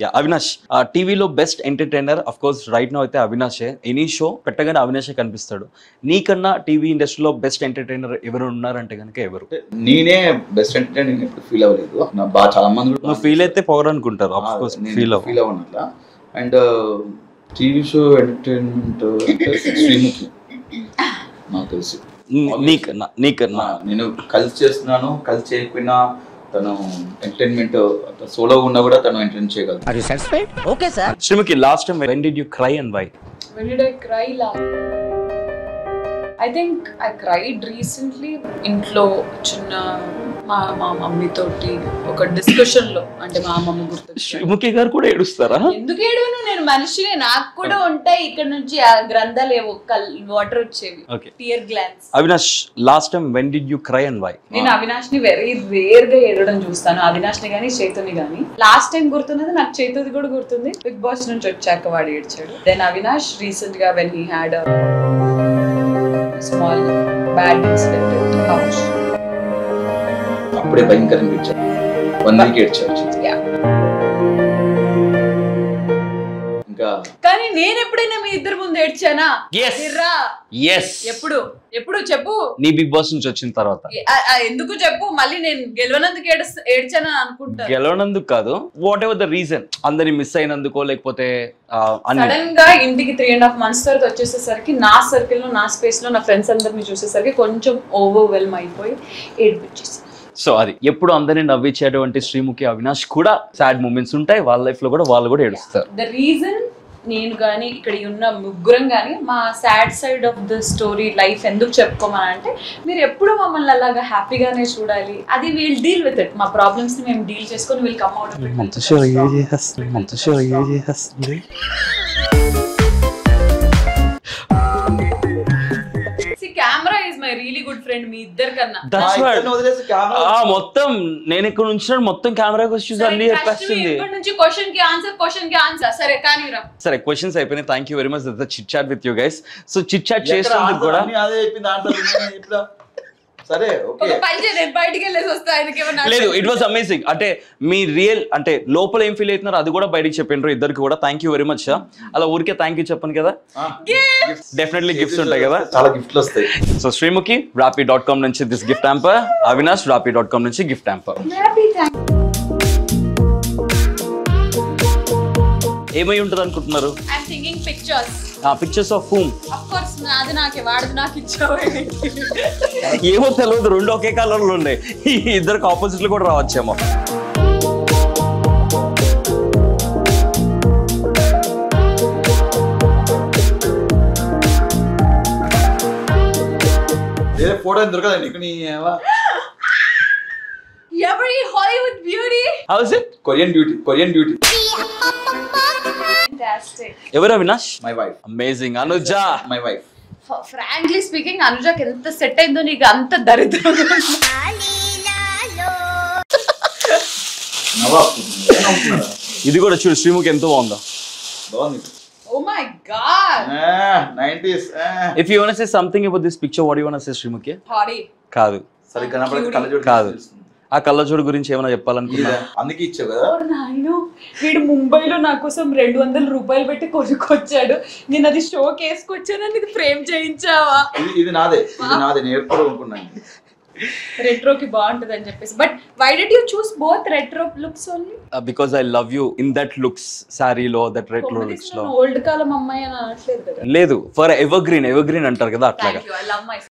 Yeah Avinash టీవీలో best entertainer of course right no అయితే అవినాషే. ఎనీ షో పెట్టగానే అవినాషే కనిపిస్తాడు. నీకన్నా టీవీ ఇండస్ట్రీలో బెస్ట్ ఎంటర్టైనర్ ఎవరు ఉన్నారంటే కనుక ఎవరు? నేనే బెస్ట్ ఎంటర్టైనర్ నేను ఎప్పుడు ఫీల్ అవ్వలేదు. నా బాగా చాలా మంది నువ్వు ఫీల్ అయితే పొగరు అనుకుంటారు. ఆఫ్ కోర్స్ ఫీల్ అవ్వనట్లా. And TV show entertainment Sreemukhi నాకు తెలిసి. నీకన్నా నేను కలిసి చేస్తున్నాను, కలిసి చేయకపోయినా తను ఎంటర్టైన్మెంట్ సోలోగా ఉన్నా కూడా తను ఎంటర్టైన్ చేయగలదు. Okay sir. Sreemukhi last time when did you cry and why? When did I cry last? I think I cried recently. ఇంట్లో చిన్న మా మమ్మీ తోటి ఒక డిస్కషన్ లో, అంటే మా అమ్మమ్మ గుర్తొచ్చింది. శ్రీముఖి గారు కూడా ఏడుస్తారా? ఎందుకు ఏడవను, నేను మనిషినే, నాకు కూడా ఉంటాయి ఇక్కడ నుంచి ఆ గ్రంథాలు ఏవో వాటర్ వచ్చేవి, tear glands. Avinash last time when did you cry and why? నేను అవినాష్ ని వెరీ రేర్ గా ఏడవడం చూస్తాను, అవినాష్ ని గానీ చైతుని గానీ. లాస్ట్ టైం గుర్తున్నది నాకు, చైతుది కూడా గుర్తుంది. బిగ్ బాస్ నుంచి వచ్చాక వాడు ఏడ్చాడు. దెన్ అవినాష్ రీసెంట్ గా when he had a small bad incident at the house. అప్పుడే భయంకరంగా ఏడ్చాడు. 1 week ఏడ్చాడు. ఇంకా కానీ నేను ఎప్పుడైనా మీ ఇద్దరు ముందు ఏడ్చానా? ఎప్పుడు ఎప్పుడు చెప్పు. నీ బిగ్ బాస్ నుంచి వచ్చిన తర్వాత ఎందుకు చెప్పు. మళ్ళీ నేను గెలవనందుకు ఏడ్చానా అనుకుంటా. గెలవనందుకు కాదు, వాట్ ఎవర్ ద రీజన్, అందరిని మిస్ అయినందుకో లేకపోతే సడన్ గా ఇంటికి 3.5 months తర్వాత వచ్చేసేసరికి నా సర్కిల్ లో, నా స్పేస్ లో, నా ఫ్రెండ్స్ అందరిని చూసేసరికి కొంచెం ఓవర్వెల్మ్ అయిపోయి ఏడిపించేసి. సో అది ఎప్పుడు అందరినీ నవ్వించేటువంటి శ్రీముఖి అవినాష్ కూడా సాడ్ మూమెంట్స్ ఉంటాయి వాళ్ళ లైఫ్ లో కూడా, వాళ్ళు కూడా ఏడుస్తారు. ద రీజన్ నేను కానీ ఇక్కడ ఉన్న ముగ్గురం కానీ మా sad side of the story life ఎందుకు చెప్పుకోమని అంటే, మీరు ఎప్పుడు మమ్మల్ని అలాగా హ్యాపీగానే చూడాలి. అది వీల్ డీల్ విత్ ఇట్. మా ప్రాబ్లమ్స్ ని మేము డీల్ చేసుకొని we'll come out of it. Camera is my really good friend మీ ఇద్దరు కన్నా. మొత్తం నేను ఇక్కడ నుంచి మొత్తం కెమెరా వచ్చి అన్ని చెప్పేస్తుంది. ఇక్కడ నుంచి క్వశ్చన్ కి ఆన్సర్. సరే కానీ రా. సరే క్వశ్చన్స్ అయిపోయినాయి. Thank you very much the chit chat with you guys. So chit chat చేసినందుకు కూడా సరే ఓకే బయటికి వెళ్ళేసి వస్తా. లేదు, ఇట్ వాస్ అమేజింగ్. అంటే మీ రియల్ అంటే లోపల ఏం ఫీల్ అవుతున్నారు అది కూడా బయటికి చెప్పిండ్రు ఇద్దరికి కూడా. Thank you very much. అలా ఊరికే థ్యాంక్ యూ చెప్పను కదా, డెఫినెట్లీ గిఫ్ట్స్ ఉంటాయి కదా, చాలా గిఫ్ట్లు వస్తాయి. సో శ్రీముఖి rappi.com నుంచి this gift hamper, Avinash rappi.com నుంచి గిఫ్ట్ హ్యాంపర్. ఏమై ఉంటుంది అనుకుంటున్నారు? Pictures of whom? ఏమో తెలియదు, రెండు ఒకే కలర్ లో ఉన్నాయి. ఇద్దరికి ఆపోజిట్లు కూడా రావచ్చేమో. ఫోటో దొరకదండి ఇక్కడ. Every Hollywood beauty. How is it? Korean beauty. Fantastic. ఎవరు Avinash? My wife. Amazing. Anuja. My wife. Frankly speaking, అనుజాకి ఎంత సెట్ అయిందో నీకు అంత దరిద్రం. ఇది కూడా చూడు, శ్రీముఖి ఎంతో బాగుందా? బాగుంది. Oh my god. 90s. If you want to say something about this picture, what do you want to say, Sreemukhi? Hottie. కాదు. సరే కనపడే కళ్ళజోడు కాదు. ఆ కళ్ళజోడు గురించి ఏమైనా చెప్పాలనుకున్నా? అందుకే ఇచ్చావు కదా. వీడు ముంబైలో నా కోసం 200 రూపాయలు పెట్టి కొనుక్కొచ్చాడు. నేను అది షోకి వేసుకొచ్చాను, అది ఫ్రేమ్ చేయించావా? ఇది నాదే నేను ఎప్పుడు అనుకున్నాను రెట్రోకి బాగుంటది అని చెప్పేసి. But why did you choose both retro looks only? Because I love you in that looks, సారీలో దట్ రెట్రో లుక్స్ లో. ఓల్డ్ కాలం అమ్మాయి అని అనట్లేదు కదా. లేదు, ఫర్ ఎవర్ గ్రీన్ అంటారు కదా అట్లాగా. I love my